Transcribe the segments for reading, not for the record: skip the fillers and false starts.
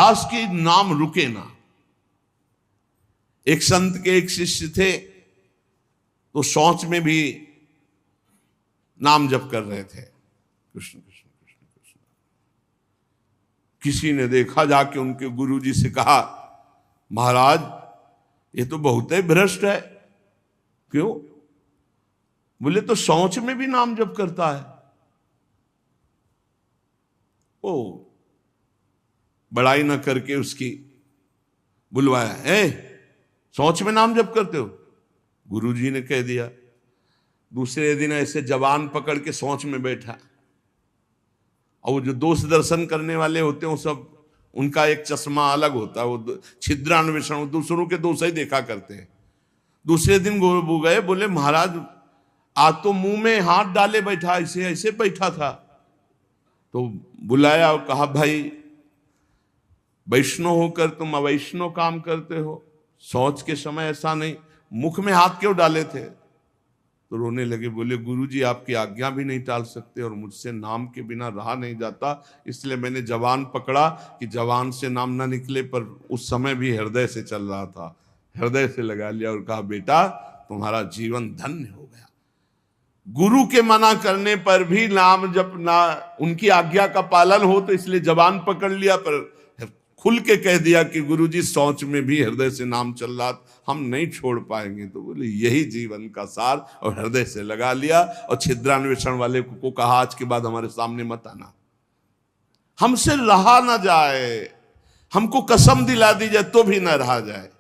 अभ्यास की नाम रुके ना। एक संत के एक शिष्य थे, तो शौच में भी नाम जप कर रहे थे, कृष्ण कृष्ण कृष्ण कृष्ण। किसी ने देखा, जाके उनके गुरुजी से कहा, महाराज ये तो बहुत ही भ्रष्ट है। क्यों? बोले तो शौच में भी नाम जप करता है। ओ बड़ाई ना करके उसकी बुलवाया, शौच में नाम जप करते हो? गुरुजी ने कह दिया। दूसरे दिन ऐसे जवान पकड़ के शौच में बैठा, और वो जो दोष दर्शन करने वाले होते हैं वो सब, उनका एक चश्मा अलग होता है, वो छिद्रान्वेषण, दूसरों के दोष ही देखा करते हैं। दूसरे दिन वो गए, बोले महाराज आज तो मुंह में हाथ डाले बैठा, ऐसे ऐसे बैठा था। तो बुलाया और कहा, भाई वैष्णव होकर तुम अवैष्णव काम करते हो, शौच के समय ऐसा नहीं, मुख में हाथ क्यों डाले थे? तो रोने लगे, बोले गुरुजी आपकी आज्ञा भी नहीं टाल सकते, और मुझसे नाम के बिना रहा नहीं जाता, इसलिए मैंने जवान पकड़ा कि जवान से नाम ना निकले, पर उस समय भी हृदय से चल रहा था, हृदय से लगा लिया और कहा, बेटा तुम्हारा जीवन धन्य हो गया। गुरु के मना करने पर भी नाम जपना, उनकी आज्ञा का पालन हो, तो इसलिए जवान पकड़ लिया, पर खुल के कह दिया कि गुरुजी शौच में भी हृदय से नाम चल रहा, हम नहीं छोड़ पाएंगे। तो बोले यही जीवन का सार, और हृदय से लगा लिया। और छिद्रान्वेषण वाले को कहा, आज के बाद हमारे सामने मत आना, हमसे रहा ना जाए, हमको कसम दिला दी जाए तो भी ना रहा जाए।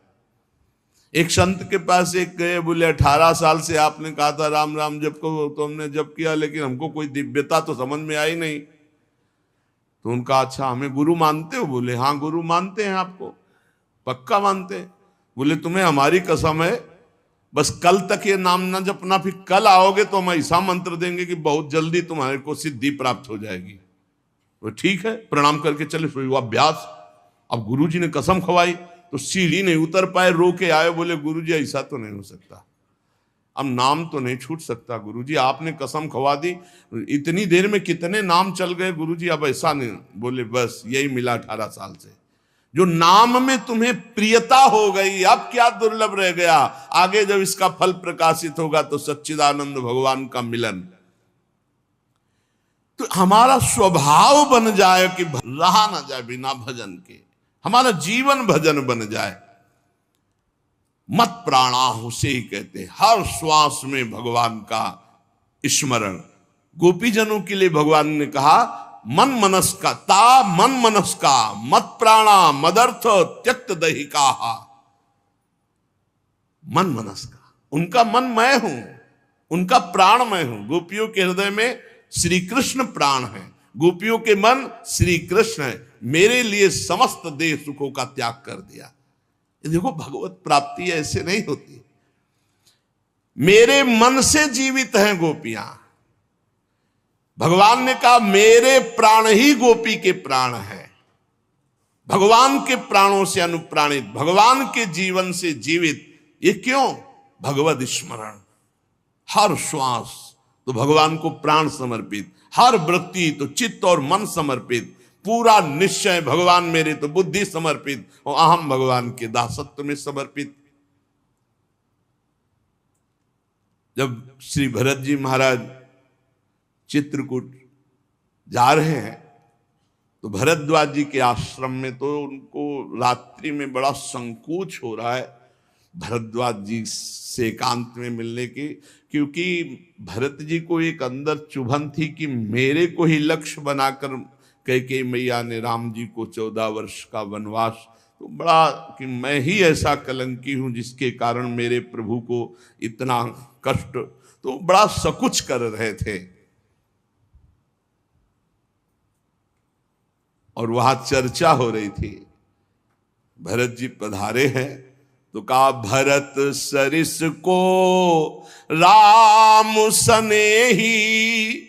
एक संत के पास एक गए, बोले 18 साल से आपने कहा था राम राम जप को, तो हमने जप किया, लेकिन हमको कोई दिव्यता तो समझ में आई नहीं। तो उनका, अच्छा हमें गुरु मानते हो? बोले हाँ गुरु मानते हैं। आपको पक्का मानते हैं? बोले तुम्हें हमारी कसम है, बस कल तक ये नाम ना जपना, फिर कल आओगे तो हम ऐसा मंत्र देंगे कि बहुत जल्दी तुम्हारे को सिद्धि प्राप्त हो जाएगी। तो ठीक है, प्रणाम करके चले, शुरू हुआ अभ्यास। अब गुरुजी ने कसम खवाई तो सीढ़ी नहीं उतर पाए, रो के आए, बोले गुरुजी ऐसा तो नहीं हो सकता, अब नाम तो नहीं छूट सकता गुरुजी, आपने कसम खवा दी, इतनी देर में कितने नाम चल गए गुरुजी, अब ऐसा नहीं। बोले बस यही मिला 18 साल से, जो नाम में तुम्हें प्रियता हो गई, अब क्या दुर्लभ रह गया, आगे जब इसका फल प्रकाशित होगा तो सच्चिदानंद भगवान का मिलन। तो हमारा स्वभाव बन जाए कि रहा ना जाए बिना भजन के, हमारा जीवन भजन बन जाए। मत प्राणाहु से ही कहते, हर श्वास में भगवान का स्मरण। गोपीजनों के लिए भगवान ने कहा, मन मनस का ता मन मनस का मत प्राणा मदर्थ त्यक्त दहिका। मन मनस का, उनका मन मैं हूं, उनका प्राण मैं हूं। गोपियों के हृदय में श्री कृष्ण प्राण है, गोपियों के मन श्री कृष्ण है। मेरे लिए समस्त देह सुखों का त्याग कर दिया। देखो भगवत प्राप्ति ऐसे नहीं होती, मेरे मन से जीवित हैं गोपियां। भगवान ने कहा मेरे प्राण ही गोपी के प्राण है, भगवान के प्राणों से अनुप्राणित, भगवान के जीवन से जीवित। ये क्यों? भगवद स्मरण। हर श्वास तो भगवान को प्राण समर्पित, हर वृत्ति तो चित्त और मन समर्पित, पूरा निश्चय भगवान मेरे तो बुद्धि समर्पित, और अहम भगवान के दासत्व में समर्पित। जब श्री भरत जी महाराज चित्रकूट जा रहे हैं तो भरद्वाज जी के आश्रम में तो उनको रात्रि में बड़ा संकोच हो रहा है भरद्वाज जी से एकांत में मिलने की, क्योंकि भरत जी को एक अंदर चुभन थी कि मेरे को ही लक्ष्य बनाकर कैकेयी मैया ने राम जी को 14 वर्ष का वनवास, तो बड़ा कि मैं ही ऐसा कलंकी हूं जिसके कारण मेरे प्रभु को इतना कष्ट, तो बड़ा सकुच कर रहे थे। और वहां चर्चा हो रही थी, भरत जी पधारे हैं तो कहा भरत सरिस को राम सनेही,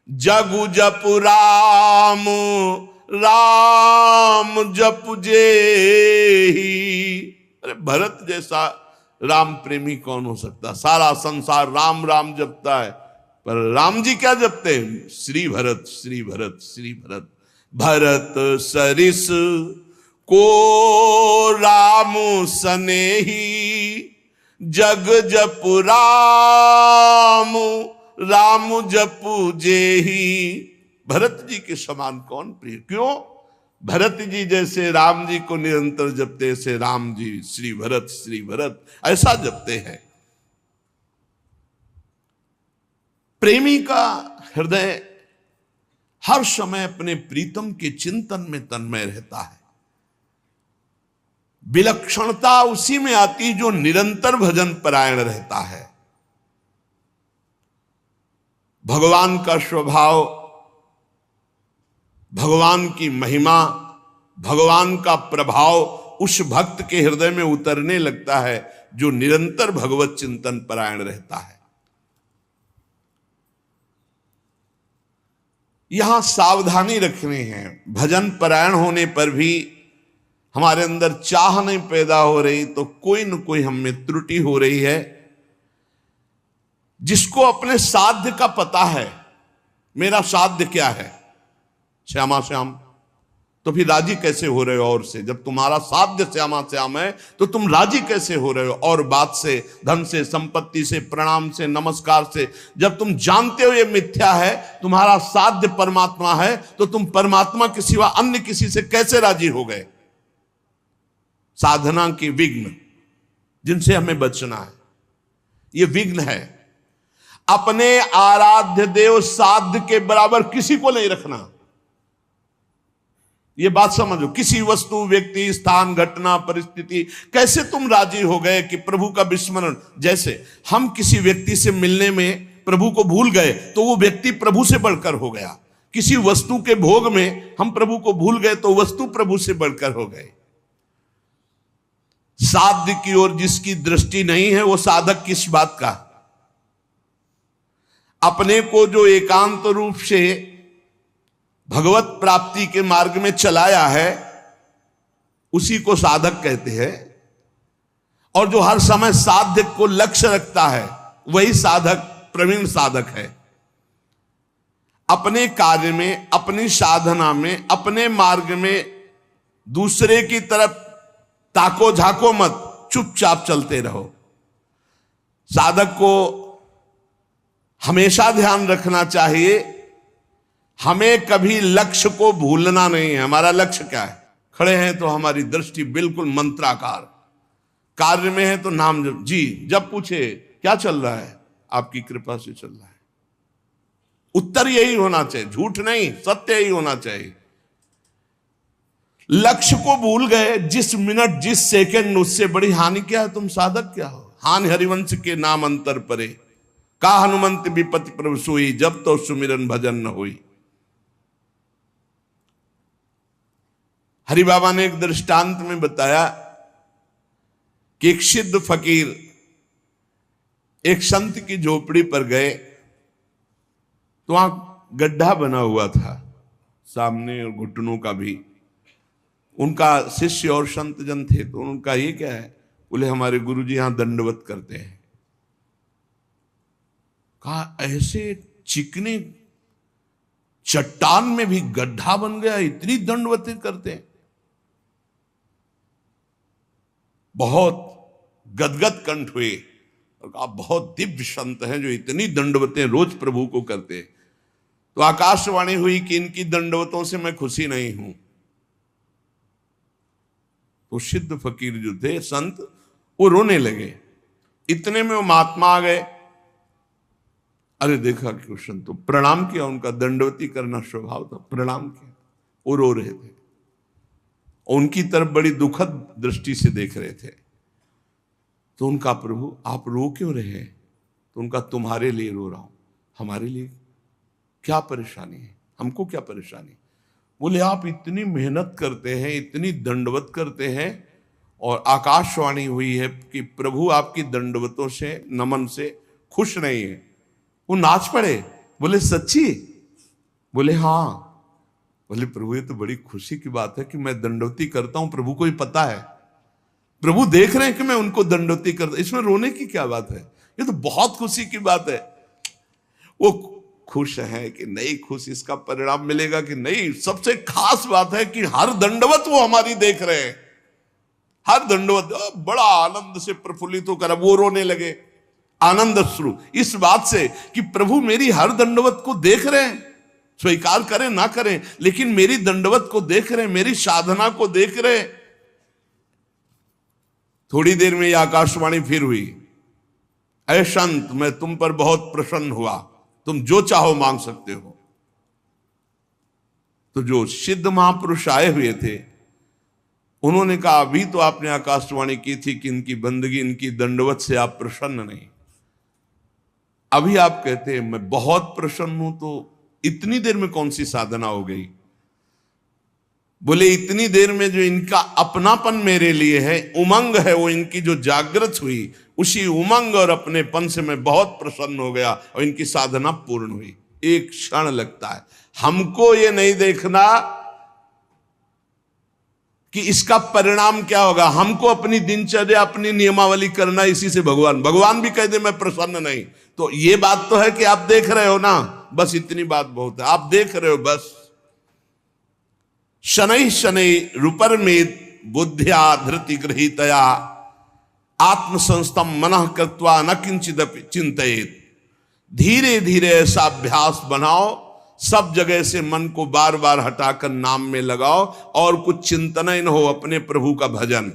जगु जप राम राम जप जेही। अरे भरत जैसा राम प्रेमी कौन हो सकता? सारा संसार राम राम जपता है, पर राम जी क्या जपते हैं? श्री भरत श्री भरत श्री भरत। भरत सरिस को राम सनेही जग जपु राम, राम जपु जेही। भरत जी के समान कौन प्रिय? क्यों? भरत जी जैसे राम जी को निरंतर जपते, ऐसे राम जी श्री भरत ऐसा जपते हैं। प्रेमी का हृदय हर समय अपने प्रीतम के चिंतन में तन्मय रहता है। विलक्षणता उसी में आती जो निरंतर भजन परायण रहता है। भगवान का स्वभाव, भगवान की महिमा, भगवान का प्रभाव उस भक्त के हृदय में उतरने लगता है जो निरंतर भगवत चिंतन परायण रहता है। यहां सावधानी रखनी है। भजन परायण होने पर भी हमारे अंदर चाह नहीं पैदा हो रही तो कोई न कोई हम में त्रुटि हो रही है। जिसको अपने साध्य का पता है, मेरा साध्य क्या है, श्यामा श्याम, तो फिर राजी कैसे हो रहे हो और से? जब तुम्हारा साध्य श्यामा श्याम है तो तुम राजी कैसे हो रहे हो और बात से, धन से, संपत्ति से, प्रणाम से, नमस्कार से? जब तुम जानते हो ये मिथ्या है, तुम्हारा साध्य परमात्मा है, तो तुम परमात्मा के सिवा अन्य किसी से कैसे राजी हो गए? साधना के विघ्न जिनसे हमें बचना है, ये विघ्न है। अपने आराध्य देव साध्य के बराबर किसी को नहीं रखना। ये बात समझो। किसी वस्तु, व्यक्ति, स्थान, घटना, परिस्थिति, कैसे तुम राजी हो गए कि प्रभु का विस्मरण? जैसे हम किसी व्यक्ति से मिलने में प्रभु को भूल गए तो वो व्यक्ति प्रभु से बढ़कर हो गया। किसी वस्तु के भोग में हम प्रभु को भूल गए तो वस्तु प्रभु से बढ़कर हो गए। साध्य की ओर जिसकी दृष्टि नहीं है वो साधक किस बात का? अपने को जो एकांत रूप से भगवत प्राप्ति के मार्ग में चलाया है उसी को साधक कहते हैं। और जो हर समय साध्य को लक्ष्य रखता है वही साधक, प्रवीण साधक है। अपने कार्य में, अपनी साधना में, अपने मार्ग में दूसरे की तरफ ताको झाको मत, चुपचाप चलते रहो। साधक को हमेशा ध्यान रखना चाहिए, हमें कभी लक्ष्य को भूलना नहीं है। हमारा लक्ष्य क्या है? खड़े हैं तो हमारी दृष्टि बिल्कुल मंत्राकार, कार्य में है तो नाम जप। जी, जब पूछे क्या चल रहा है, आपकी कृपा से चल रहा है। उत्तर यही होना चाहिए, झूठ नहीं, सत्य ही होना चाहिए। लक्ष्य को भूल गए जिस मिनट, जिस सेकंड, उससे बड़ी हानि क्या है? तुम साधक क्या हो? हानि हरिवंश के नाम अंतर परे, का हनुमंत विपति प्रभु सोई, जब तो सुमिरन भजन न होई। हरि बाबा ने एक दृष्टांत में बताया कि एक सिद्ध फकीर एक संत की झोपड़ी पर गए तो वहां गड्ढा बना हुआ था सामने और घुटनों का भी। उनका शिष्य और संत जन थे तो उनका ये क्या है? बोले हमारे गुरुजी यहां दंडवत करते हैं। कहा ऐसे चिकने चट्टान में भी गड्ढा बन गया, इतनी दंडवतें करते हैं? बहुत गदगद कंठ हुए और कहा बहुत दिव्य संत हैं जो इतनी दंडवतें रोज प्रभु को करते हैं। तो आकाशवाणी हुई कि इनकी दंडवतों से मैं खुशी नहीं हूं। तो सिद्ध फकीर जो थे, संत, वो रोने लगे। इतने में वो महात्मा आ गए। अरे देखा कि संत तो प्रणाम किया, उनका दंडवती करना स्वभाव था, प्रणाम किया। वो रो रहे थे, उनकी तरफ बड़ी दुखद दृष्टि से देख रहे थे। तो उनका प्रभु आप रो क्यों रहे? तो उनका तुम्हारे लिए रो रहा हूं। हमारे लिए क्या परेशानी है? हमको क्या परेशानी? बोले आप इतनी मेहनत करते हैं, इतनी दंडवत करते हैं और आकाशवाणी हुई है कि प्रभु आपकी दंडवतों से, नमन से खुश नहीं है। वो नाच पड़े। बोले सच्ची? बोले हाँ। बोले प्रभु ये तो बड़ी खुशी की बात है कि मैं दंडवती करता हूं, प्रभु को ही पता है, प्रभु देख रहे हैं कि मैं उनको दंडवती करता, इसमें रोने की क्या बात है? ये तो बहुत खुशी की बात है। वो खुश हैं कि नहीं खुश, इसका परिणाम मिलेगा कि नहीं। सबसे खास बात है कि हर दंडवत वो हमारी देख रहे हैं, हर दंडवत बड़ा आनंद से प्रफुल्लित होकर अब वो रोने लगे, आनंद अश्रु इस बात से कि प्रभु मेरी हर दंडवत को देख रहे हैं, स्वीकार करें ना करें लेकिन मेरी दंडवत को देख रहे हैं, मेरी साधना को देख रहे हैं। थोड़ी देर में यह आकाशवाणी फिर हुई, ऐ संत मैं तुम पर बहुत प्रसन्न हुआ, तुम जो चाहो मांग सकते हो। तो जो सिद्ध महापुरुष आए हुए थे उन्होंने कहा अभी तो आपने आकाशवाणी की थी कि इनकी बंदगी इनकी दंडवत से आप प्रसन्न नहीं, अभी आप कहते हैं मैं बहुत प्रसन्न हूं, तो इतनी देर में कौन सी साधना हो गई? बोले इतनी देर में जो इनका अपनापन मेरे लिए है, उमंग है, वो इनकी जो जागृत हुई, उसी उमंग और अपनेपन से मैं बहुत प्रसन्न हो गया और इनकी साधना पूर्ण हुई। एक क्षण लगता है, हमको ये नहीं देखना कि इसका परिणाम क्या होगा, हमको अपनी दिनचर्या अपनी नियमावली करना, इसी से भगवान भी कह दे मैं प्रसन्न नहीं, तो ये बात तो है कि आप देख रहे हो ना, बस इतनी बात बहुत है, आप देख रहे हो बस। शनै शनै रूपरमेद बुद्ध्या धृति गृहीतया आत्मसंस्थम मनः कृत्वा न किंचिद चिंतयेत। धीरे धीरे ऐसा अभ्यास बनाओ, सब जगह से मन को बार बार हटाकर नाम में लगाओ और कुछ चिंतन ही न हो, अपने प्रभु का भजन।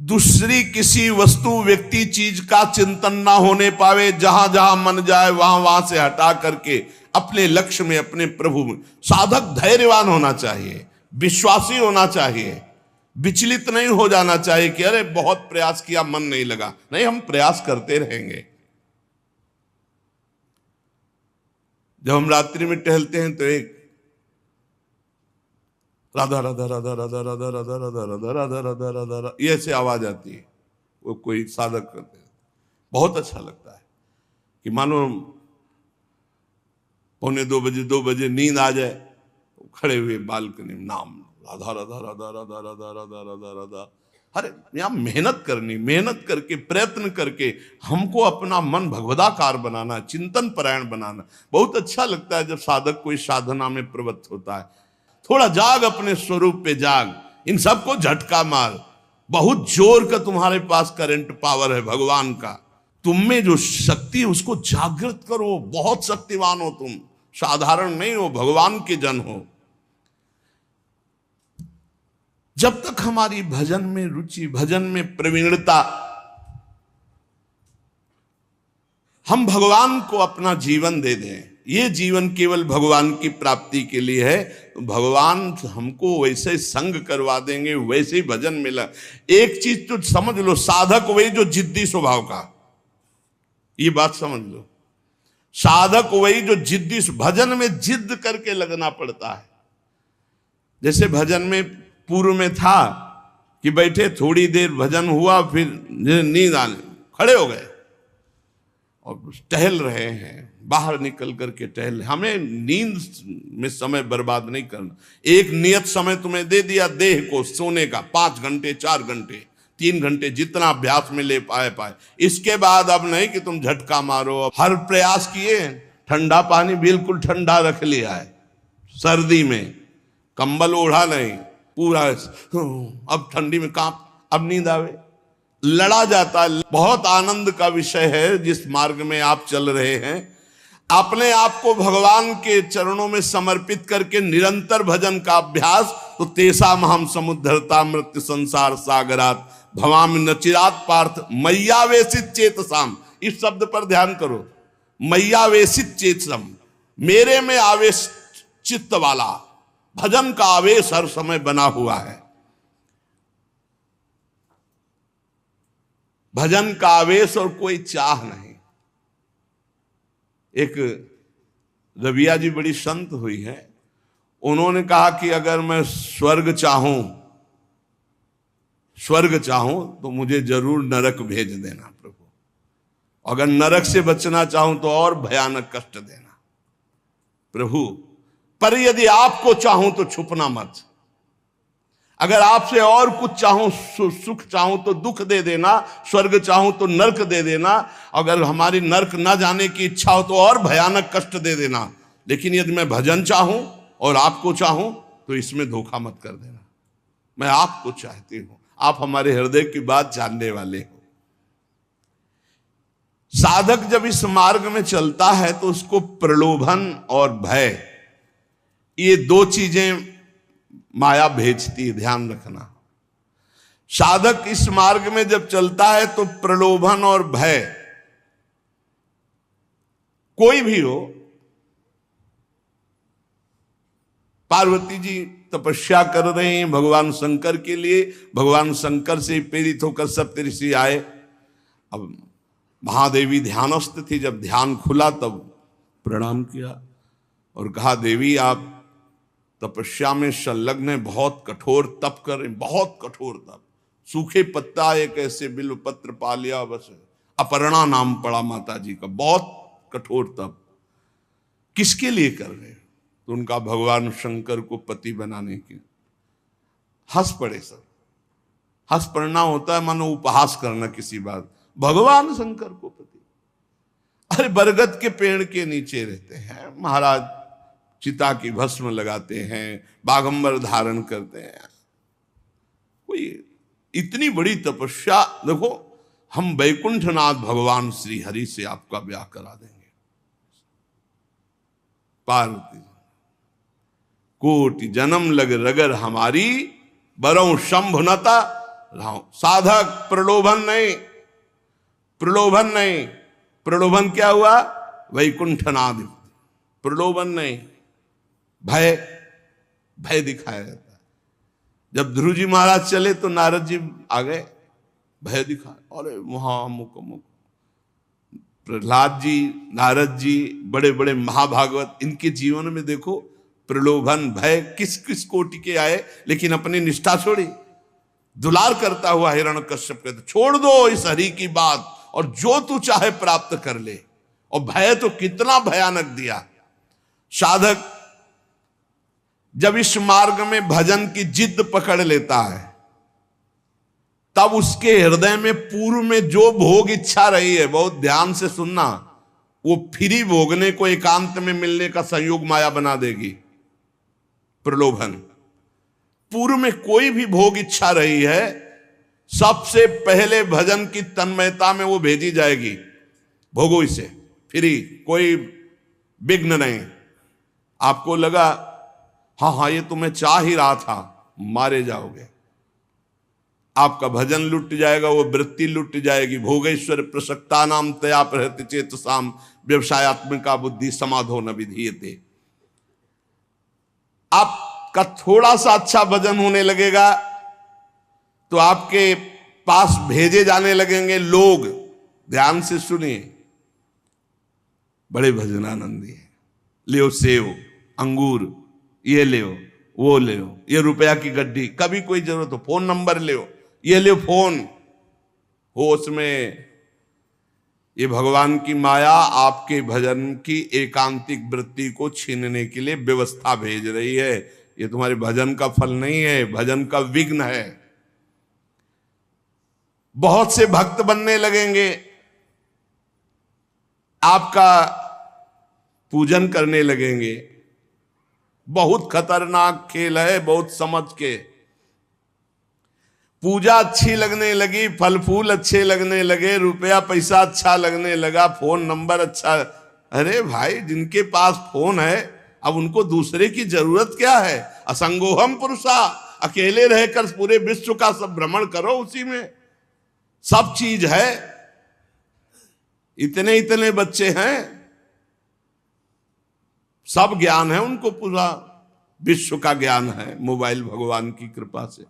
दूसरी किसी वस्तु व्यक्ति चीज का चिंतन ना होने पावे, जहां जहां मन जाए वहां वहां से हटा करके अपने लक्ष्य में अपने प्रभु में। साधक धैर्यवान होना चाहिए, विश्वासी होना चाहिए, विचलित नहीं हो जाना चाहिए कि अरे बहुत प्रयास किया मन नहीं लगा। नहीं, हम प्रयास करते रहेंगे। जब हम रात्रि में टहलते हैं तो एक राधा राधा राधा राधा राधा राधा राधा राधा राधा राधा राधा राधा ये ऐसे आवाज आती है, वो कोई साधक करते हैं, बहुत अच्छा लगता है कि मानो 1:45 2 बजे नींद आ जाए, खड़े हुए बालकनी में नाम राधा राधा राधा राधा राधा राधा राधा राधा। अरे यहां मेहनत करनी, मेहनत करके प्रयत्न करके हमको अपना मन भगवदाकार बनाना, चिंतन परायण बनाना। बहुत अच्छा लगता है जब साधक कोई साधना में प्रवृत्त होता है। थोड़ा जाग, अपने स्वरूप पे जाग, इन सबको झटका मार। बहुत जोर का तुम्हारे पास करंट पावर है भगवान का, तुम में जो शक्ति है उसको जागृत करो। बहुत शक्तिवान हो तुम, साधारण नहीं हो, भगवान के जन हो। जब तक हमारी भजन में रुचि, भजन में प्रवीणता, हम भगवान को अपना जीवन दे दें, ये जीवन केवल भगवान की प्राप्ति के लिए है, तो भगवान हमको वैसे संग करवा देंगे, वैसे ही भजन मिला। एक चीज तो समझ लो, साधक वही जो जिद्दी स्वभाव का, ये बात समझ लो, साधक वही जो जिद्दी, भजन में जिद करके लगना पड़ता है। जैसे भजन में पूर्व में था कि बैठे थोड़ी देर भजन हुआ, फिर नींद आने खड़े हो गए और टहल रहे हैं, बाहर निकल करके टहल। हमें नींद में समय बर्बाद नहीं करना। एक नियत समय तुम्हें दे दिया देह को सोने का, 5 घंटे 4 घंटे 3 घंटे, जितना अभ्यास में ले पाए। इसके बाद अब नहीं कि तुम झटका मारो। हर प्रयास किए, ठंडा पानी बिल्कुल ठंडा रख लिया है, सर्दी में कंबल ओढ़ा नहीं, पूरा अब ठंडी में कांप, अब नींद आवे, लड़ा जाता है। बहुत आनंद का विषय है जिस मार्ग में आप चल रहे हैं। अपने आप को भगवान के चरणों में समर्पित करके निरंतर भजन का अभ्यास, तो तेषाम हम समुद्धरता मृत्यु संसार सागरात भवामि न चिरात पार्थ मैयावेशित चेतसाम। इस शब्द पर ध्यान करो, मैयावेशित चेतसम, मेरे में आवेश चित्त वाला। भजन का आवेश हर समय बना हुआ है, भजन का आवेश और कोई चाह नहीं। एक रबिया जी बड़ी संत हुई है, उन्होंने कहा कि अगर मैं स्वर्ग चाहूं तो मुझे जरूर नरक भेज देना प्रभु, अगर नरक से बचना चाहूं तो और भयानक कष्ट देना प्रभु, पर यदि आपको चाहूं तो छुपना मत। अगर आपसे और कुछ चाहूं, सुख चाहूं तो दुख दे देना, स्वर्ग चाहूं तो नरक दे देना, अगर हमारी नरक ना जाने की इच्छा हो तो और भयानक कष्ट दे देना, लेकिन यदि मैं भजन चाहूं और आपको चाहूं तो इसमें धोखा मत कर देना। मैं आपको चाहती हूं, आप हमारे हृदय की बात जानने वाले हो। साधक जब इस मार्ग में चलता है तो उसको प्रलोभन और भय, ये दो चीजें माया भेजती है, ध्यान रखना। साधक इस मार्ग में जब चलता है तो प्रलोभन और भय, कोई भी हो, पार्वती जी तपस्या कर रहे हैं भगवान शंकर के लिए, भगवान शंकर से प्रेरित होकर सप्तऋषि आए। अब महादेवी ध्यानस्थ थी, जब ध्यान खुला तब प्रणाम किया और कहा, देवी आप तपस्या में संलग्न है, बहुत कठोर तप कर रहे, बहुत कठोर तप, सूखे पत्ता एक ऐसे बिल्व पत्र पा लिया, बस अपर्णा नाम पड़ा माता जी का, बहुत कठोर तप, किसके लिए कर रहे हो? तो उनका भगवान शंकर को पति बनाने के। हंस पड़े सब। हंस पड़ना होता है मानो उपहास करना किसी बात, भगवान शंकर को पति। अरे बरगद के पेड़ के नीचे रहते हैं महाराज, चिता की भस्म लगाते हैं, बागंबर धारण करते हैं, कोई इतनी बड़ी तपस्या। देखो, हम वैकुंठनाथ भगवान श्री हरि से आपका ब्याह करा देंगे। पार्वती, कोटि जन्म लग रगर हमारी, बरौ शंभुनता राव। साधक प्रलोभन नहीं, प्रलोभन नहीं। प्रलोभन क्या हुआ? वैकुंठनाथ। प्रलोभन नहीं, भय, भय दिखाया जाता है। जब ध्रुव जी महाराज चले तो नारद जी आ गए, भय दिखा, अरे महामुख मुख। प्रहलाद जी, नारद जी, बड़े बड़े महाभागवत, इनके जीवन में देखो प्रलोभन भय किस किस कोटि के आए, लेकिन अपनी निष्ठा छोड़ी। दुलार करता हुआ हिरण्यकश्यप कहते, छोड़ दो इस हरि की बात और जो तू चाहे प्राप्त कर ले। और भय तो कितना भयानक दिया। साधक जब इस मार्ग में भजन की जिद पकड़ लेता है, तब उसके हृदय में पूर्व में जो भोग इच्छा रही है, बहुत ध्यान से सुनना, वो फ्री भोगने को एकांत में मिलने का संयोग माया बना देगी। प्रलोभन, पूर्व में कोई भी भोग इच्छा रही है, सबसे पहले भजन की तन्मयता में वो भेजी जाएगी, भोगो इसे, फ्री, कोई विघ्न नहीं। आपको लगा हाँ हाँ ये तो मैं चाह ही रहा था, मारे जाओगे। आपका भजन लुट जाएगा, वो वृत्ति लुट जाएगी। भोगेश्वर प्रसक्ता नाम तया प्रहृति चेतसाम व्यवसायत्मिका बुद्धि समाधो न विधीयते। आपका थोड़ा सा अच्छा भजन होने लगेगा तो आपके पास भेजे जाने लगेंगे लोग। ध्यान से सुनिए, बड़े भजनानंदी है, लियो सेव अंगूर, ये ले वो ले, ये रुपया की गड्डी, कभी कोई जरूरत हो फोन नंबर ले, ये ले फोन हो, उसमें ये भगवान की माया आपके भजन की एकांतिक वृत्ति को छीनने के लिए व्यवस्था भेज रही है। ये तुम्हारे भजन का फल नहीं है, भजन का विघ्न है। बहुत से भक्त बनने लगेंगे, आपका पूजन करने लगेंगे। बहुत खतरनाक खेल है, बहुत समझ के। पूजा अच्छी लगने लगी, फल फूल अच्छे लगने लगे, रुपया पैसा अच्छा लगने लगा, फोन नंबर अच्छा। अरे भाई, जिनके पास फोन है अब उनको दूसरे की जरूरत क्या है? असंगोहम पुरुषा, अकेले रहकर पूरे विश्व का सब भ्रमण करो, उसी में सब चीज है। इतने इतने बच्चे हैं, सब ज्ञान है उनको, पूरा विश्व का ज्ञान है मोबाइल भगवान की कृपा से।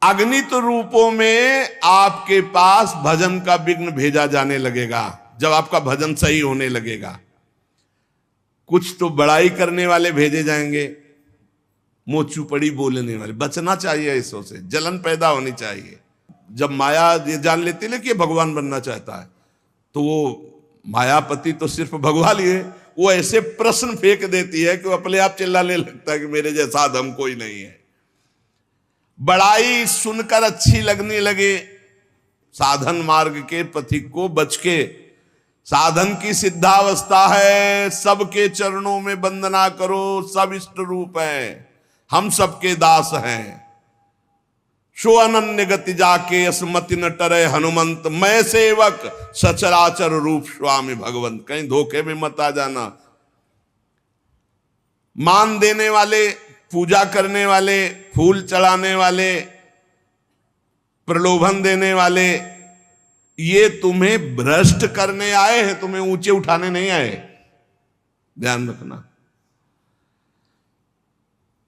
अगणित रूपों में आपके पास भजन का विघ्न भेजा जाने लगेगा जब आपका भजन सही होने लगेगा। कुछ तो बड़ाई करने वाले भेजे जाएंगे, मोचू पड़ी बोलने वाले। बचना चाहिए इसों से, जलन पैदा होनी चाहिए। जब माया ये जान लेती है कि भगवान बनना चाहता है, तो वो मायापति तो सिर्फ भगवान ही है, वो ऐसे प्रश्न फेंक देती है कि वो अपने आप चिल्लाने लगता है कि मेरे जैसा अधम कोई नहीं है। बड़ाई सुनकर अच्छी लगने लगे, साधन मार्ग के पथिक को बच के, साधन की सिद्धावस्था है, सबके चरणों में वंदना करो, सब इष्ट रूप है, हम सबके दास हैं। सो अनन्य गति जाके असमति न टरे हनुमंत, मैं सेवक सचराचर रूप स्वामी भगवंत। कहीं धोखे में मत आ जाना। मान देने वाले, पूजा करने वाले, फूल चढ़ाने वाले, प्रलोभन देने वाले, ये तुम्हें भ्रष्ट करने आए हैं, तुम्हें ऊंचे उठाने नहीं आए, ध्यान रखना।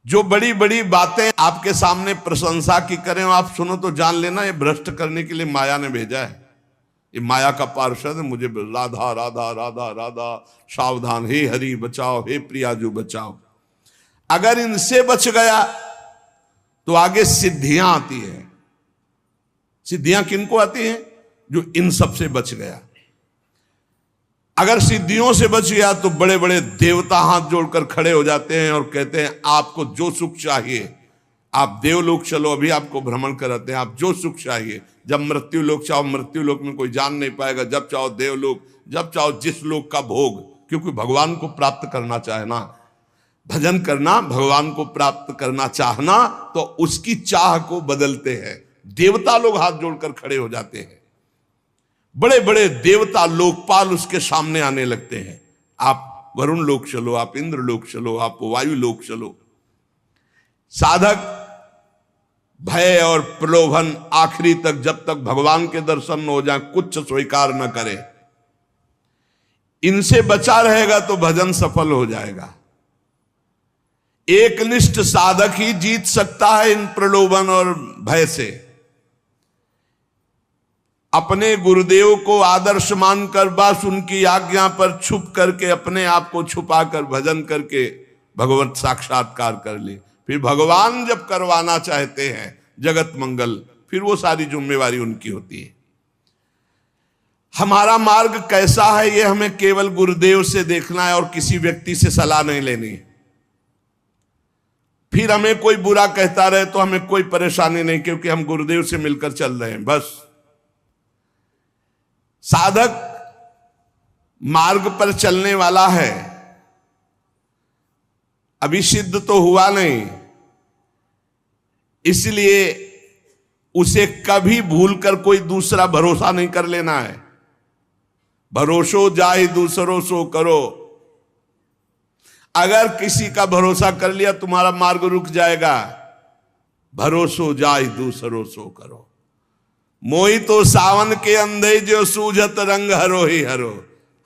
जो बड़ी बड़ी बातें आपके सामने प्रशंसा की करें, आप सुनो तो जान लेना ये भ्रष्ट करने के लिए माया ने भेजा है। ये माया का पार्षद है। मुझे राधा राधा राधा राधा, सावधान, हे हरि बचाओ, हे प्रियाजू बचाओ। अगर इनसे बच गया तो आगे सिद्धियां आती है। सिद्धियां किनको आती हैं? जो इन सब से बच गया। अगर सिद्धियों से बच गया तो बड़े बड़े देवता हाथ जोड़कर खड़े हो जाते हैं और कहते हैं आपको जो सुख चाहिए, आप देवलोक चलो, अभी आपको भ्रमण कराते हैं, आप जो सुख चाहिए। जब मृत्यु लोक चाहो मृत्यु लोक में कोई जान नहीं पाएगा, जब चाहो देवलोक, जब चाहो जिस लोक का भोग, क्योंकि भगवान को प्राप्त करना चाहना, भजन करना, भगवान को प्राप्त करना चाहना, तो उसकी चाह को बदलते हैं। देवता लोग हाथ जोड़कर खड़े हो जाते हैं, बड़े बड़े देवता लोकपाल उसके सामने आने लगते हैं। आप वरुण लोक चलो, आप इंद्र लोक चलो, आप वायु लोक चलो। साधक भय और प्रलोभन आखिरी तक, जब तक भगवान के दर्शन न हो जाए, कुछ स्वीकार न करे। इनसे बचा रहेगा तो भजन सफल हो जाएगा। एकनिष्ठ साधक ही जीत सकता है इन प्रलोभन और भय से। अपने गुरुदेव को आदर्श मानकर बस उनकी आज्ञा पर छुप करके, अपने आप को छुपाकर भजन करके भगवत साक्षात्कार कर ले। फिर भगवान जब करवाना चाहते हैं जगत मंगल, फिर वो सारी जिम्मेवारी उनकी होती है। हमारा मार्ग कैसा है ये हमें केवल गुरुदेव से देखना है और किसी व्यक्ति से सलाह नहीं लेनी। फिर हमें कोई बुरा कहता रहे तो हमें कोई परेशानी नहीं, क्योंकि हम गुरुदेव से मिलकर चल रहे हैं बस। साधक मार्ग पर चलने वाला है, अभी सिद्ध तो हुआ नहीं, इसलिए उसे कभी भूलकर कोई दूसरा भरोसा नहीं कर लेना है। भरोसो जाहि दूसरों सो करो। अगर किसी का भरोसा कर लिया तुम्हारा मार्ग रुक जाएगा। भरोसो जाहि दूसरों सो करो। मोही तो सावन के अंधे जो सूझत रंग हरो ही हरो।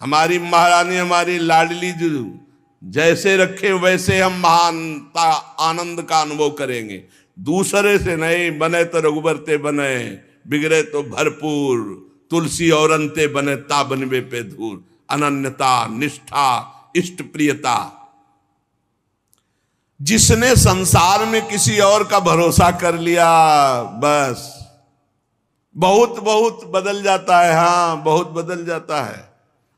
हमारी महारानी, हमारी लाडली जो जैसे रखे वैसे हम महानता आनंद का अनुभव करेंगे। दूसरे से नहीं, बने तो रघुबर ते बने, बिगड़े तो भरपूर, तुलसी और अंते बने ता बनवे पे धूर। अनन्यता, निष्ठा, इष्ट प्रियता। जिसने संसार में किसी और का भरोसा कर लिया, बस बहुत बहुत बदल जाता है। हाँ, बहुत बदल जाता है।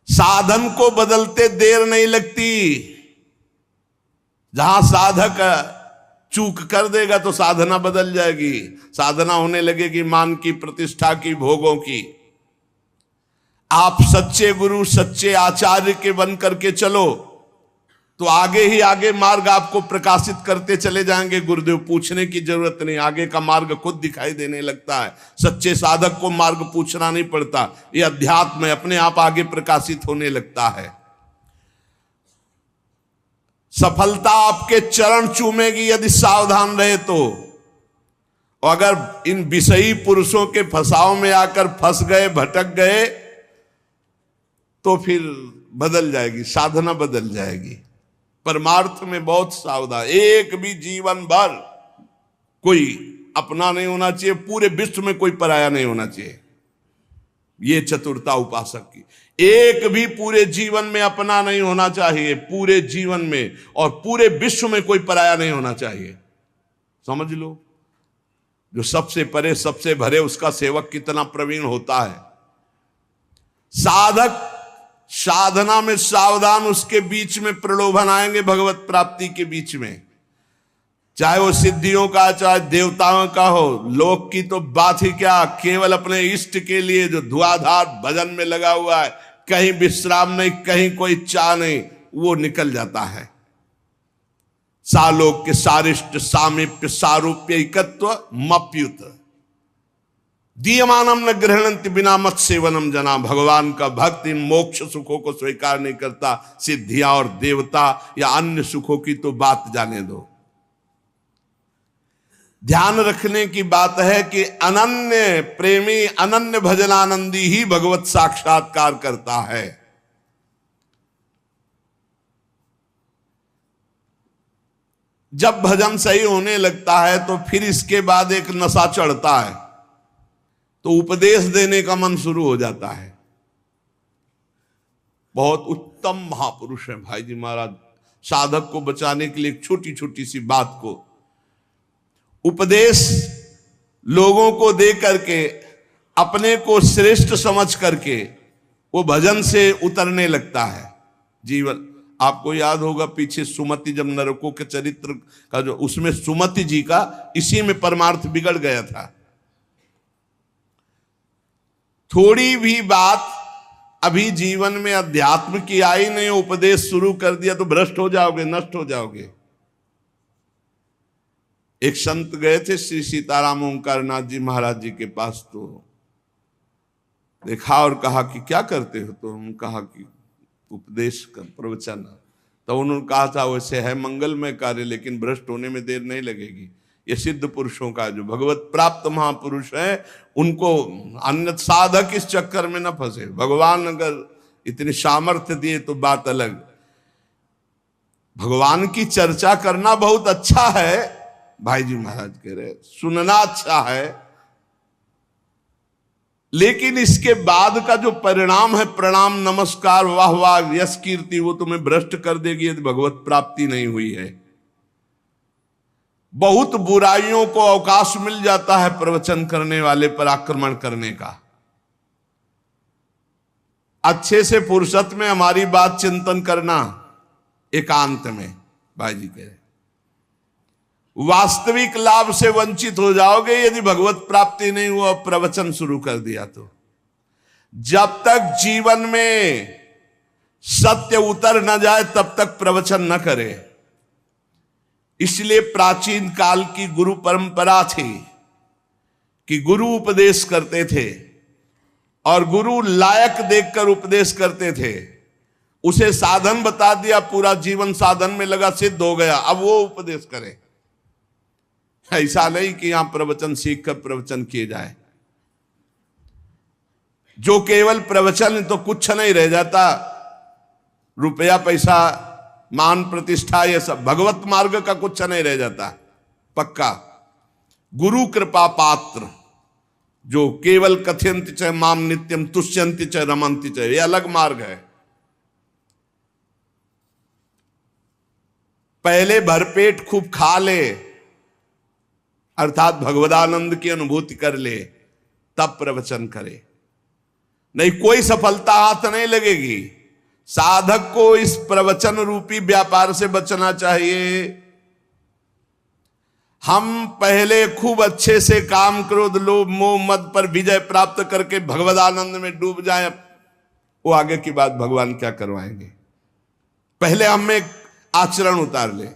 साधन को बदलते देर नहीं लगती। जहां साधक चूक कर देगा तो साधना बदल जाएगी। साधना होने लगेगी मान की, प्रतिष्ठा की, भोगों की। आप सच्चे गुरु, सच्चे आचार्य के बन करके चलो तो आगे ही आगे मार्ग आपको प्रकाशित करते चले जाएंगे। गुरुदेव पूछने की जरूरत नहीं, आगे का मार्ग खुद दिखाई देने लगता है। सच्चे साधक को मार्ग पूछना नहीं पड़ता, ये अध्यात्म अपने आप आगे प्रकाशित होने लगता है। सफलता आपके चरण चूमेगी यदि सावधान रहे तो। और अगर इन विषयी पुरुषों के फंसाव में आकर फंस गए, भटक गए, तो फिर बदल जाएगी, साधना बदल जाएगी। परमार्थ में बहुत सावधान। एक भी जीवन भर कोई अपना नहीं होना चाहिए, पूरे विश्व में कोई पराया नहीं होना चाहिए। ये चतुरता उपासक की। एक भी पूरे जीवन में अपना नहीं होना चाहिए, पूरे जीवन में, और पूरे विश्व में कोई पराया नहीं होना चाहिए। समझ लो, जो सबसे परे सबसे भरे उसका सेवक कितना प्रवीण होता है। साधक साधना में सावधान, उसके बीच में प्रलोभन आएंगे, भगवत प्राप्ति के बीच में। चाहे वो सिद्धियों का चाहे देवताओं का हो, लोक की तो बात ही क्या, केवल अपने इष्ट के लिए जो धुआंधार भजन में लगा हुआ है, कहीं विश्राम नहीं, कहीं कोई चाह नहीं, वो निकल जाता है। सालोक के सारिष्ट सामीप्य सारूप्य एकत्व मप्युत दीयमानम न ग्रहणंति बिना मत सेवनम जना। भगवान का भक्त इन मोक्ष सुखों को स्वीकार नहीं करता, सिद्धियां और देवता या अन्य सुखों की तो बात जाने दो। ध्यान रखने की बात है कि अनन्य प्रेमी अनन्य भजनानंदी ही भगवत साक्षात्कार करता है। जब भजन सही होने लगता है तो फिर इसके बाद एक नशा चढ़ता है, तो उपदेश देने का मन शुरू हो जाता है। बहुत उत्तम महापुरुष हैं भाई जी महाराज, साधक को बचाने के लिए एक छोटी छोटी सी बात को उपदेश लोगों को दे करके अपने को श्रेष्ठ समझ करके वो भजन से उतरने लगता है जीवन। आपको याद होगा पीछे सुमति जब नरकों के चरित्र का जो, उसमें सुमति जी का इसी में परमार्थ बिगड़ गया था। थोड़ी भी बात अभी जीवन में अध्यात्म की आई नहीं, उपदेश शुरू कर दिया तो भ्रष्ट हो जाओगे, नष्ट हो जाओगे। एक संत गए थे श्री सीताराम ओंकारनाथ जी महाराज जी के पास, तो देखा और कहा कि क्या करते हो? तो उन्होंने कहा कि उपदेश का प्रवचन। तो उन्होंने कहा था वैसे है मंगलमय कार्य, लेकिन भ्रष्ट होने में देर नहीं लगेगी। ये सिद्ध पुरुषों का जो भगवत प्राप्त महापुरुष है, उनको अन्य साधक इस चक्कर में न फंसे। भगवान अगर इतनी सामर्थ्य दिए तो बात अलग। भगवान की चर्चा करना बहुत अच्छा है, भाई जी महाराज कह रहे, सुनना अच्छा है, लेकिन इसके बाद का जो परिणाम है, प्रणाम नमस्कार वाह वाह यश कीर्ति, वो तुम्हें भ्रष्ट कर देगी यदि भगवत प्राप्ति नहीं हुई है। बहुत बुराइयों को अवकाश मिल जाता है प्रवचन करने वाले पर आक्रमण करने का। अच्छे से फुर्सत में हमारी बात चिंतन करना, एकांत में। भाई जी कह रहे वास्तविक लाभ से वंचित हो जाओगे यदि भगवत प्राप्ति नहीं हुआ, प्रवचन शुरू कर दिया तो। जब तक जीवन में सत्य उतर न जाए तब तक प्रवचन न करे। इसलिए प्राचीन काल की गुरु परंपरा थी कि गुरु उपदेश करते थे और गुरु लायक देखकर उपदेश करते थे। उसे साधन बता दिया, पूरा जीवन साधन में लगा, सिद्ध हो गया, अब वो उपदेश करे। ऐसा नहीं कि यहां प्रवचन सीख कर प्रवचन किए जाए। जो केवल प्रवचन तो कुछ नहीं रह जाता, रुपया पैसा मान प्रतिष्ठा ये सब, भगवत मार्ग का कुछ नहीं रह जाता पक्का। गुरु कृपा पात्र जो केवल कथयंति च माम नित्यम तुष्यंति च रमंति च, ये अलग मार्ग है। पहले भरपेट खूब खा ले, अर्थात भगवदानंद की अनुभूति कर ले, तब प्रवचन करे, नहीं कोई सफलता हाथ नहीं लगेगी। साधक को इस प्रवचन रूपी व्यापार से बचना चाहिए। हम पहले खूब अच्छे से काम क्रोध लोभ मोह मद पर विजय प्राप्त करके भगवदानंद में डूब जाएं, वो आगे की बात भगवान क्या करवाएंगे। पहले हम में आचरण उतार ले।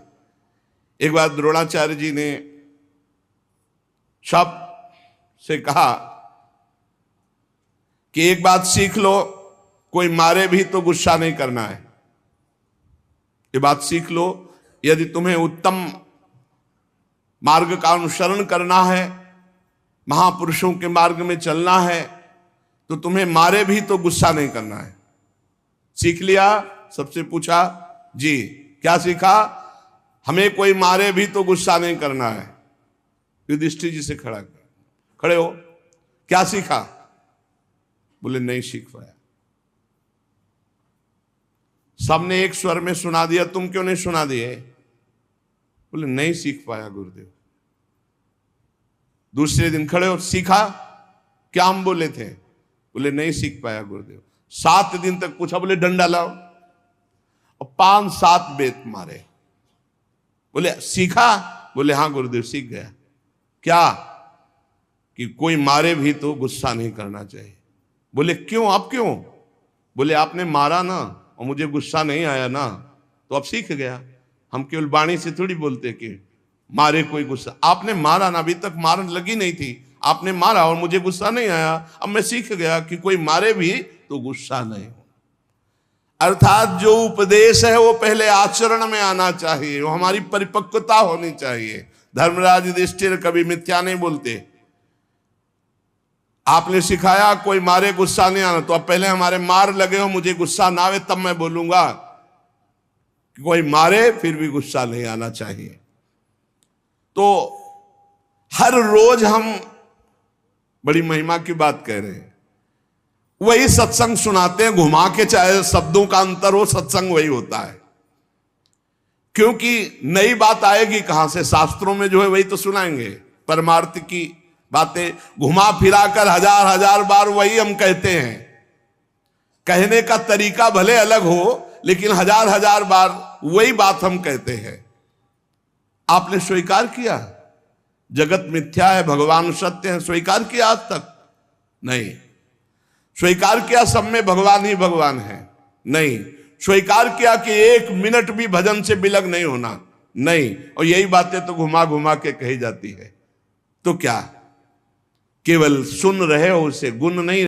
एक बार द्रोणाचार्य जी ने सब से कहा कि एक बात सीख लो, कोई मारे भी तो गुस्सा नहीं करना है। ये बात सीख लो, यदि तुम्हें उत्तम मार्ग का अनुसरण करना है, महापुरुषों के मार्ग में चलना है, तो तुम्हें मारे भी तो गुस्सा नहीं करना है। सीख लिया? सबसे पूछा जी क्या सीखा? हमें कोई मारे भी तो गुस्सा नहीं करना है। युधिष्ठिर जी से खड़े हो, क्या सीखा? बोले नहीं सीख पाया। सबने एक स्वर में सुना दिया, तुम क्यों नहीं सुना दिए? बोले नहीं सीख पाया गुरुदेव। दूसरे दिन खड़े हो, सीखा? क्या हम बोले थे? बोले नहीं सीख पाया गुरुदेव। 7 दिन तक पूछा, बोले डंडा लाओ, और 5-7 बेत मारे। बोले सीखा? बोले हाँ गुरुदेव सीख गया। क्या? कि कोई मारे भी तो गुस्सा नहीं करना चाहिए। बोले क्यों, आप क्यों? बोले आपने मारा ना और मुझे गुस्सा नहीं आया ना, तो अब सीख गया। हम केवल वाणी से थोड़ी बोलते कि मारे कोई गुस्सा, आपने मारा ना, अभी तक मार लगी नहीं थी, आपने मारा और मुझे गुस्सा नहीं आया, अब मैं सीख गया कि कोई मारे भी तो गुस्सा नहीं हो। अर्थात जो उपदेश है वो पहले आचरण में आना चाहिए, वो हमारी परिपक्वता होनी चाहिए। धर्मराज युधिष्ठिर कभी मिथ्या नहीं बोलते। आपने सिखाया कोई मारे गुस्सा नहीं आना, तो अब पहले हमारे मार लगे हो, मुझे गुस्सा ना आवे तब मैं बोलूंगा। कोई मारे फिर भी गुस्सा नहीं आना चाहिए। तो हर रोज हम बड़ी महिमा की बात कह रहे हैं, वही सत्संग सुनाते हैं घुमा के, चाहे शब्दों का अंतर हो, सत्संग वही होता है। क्योंकि नई बात आएगी कहां से? शास्त्रों में जो है वही तो सुनाएंगे, परमार्थ की बातें घुमा फिरा कर हजार हजार बार वही हम कहते हैं। कहने का तरीका भले अलग हो, लेकिन हजार हजार बार वही बात हम कहते हैं। आपने स्वीकार किया जगत मिथ्या है, भगवान सत्य है, स्वीकार किया आज तक? नहीं। स्वीकार किया सब में भगवान ही भगवान है? नहीं। स्वीकार किया कि एक मिनट भी भजन से बिलग नहीं होना? नहीं। और यही बातें तो घुमा घुमा के कही जाती है। तो क्या केवल सुन रहे हो, उसे गुण नहीं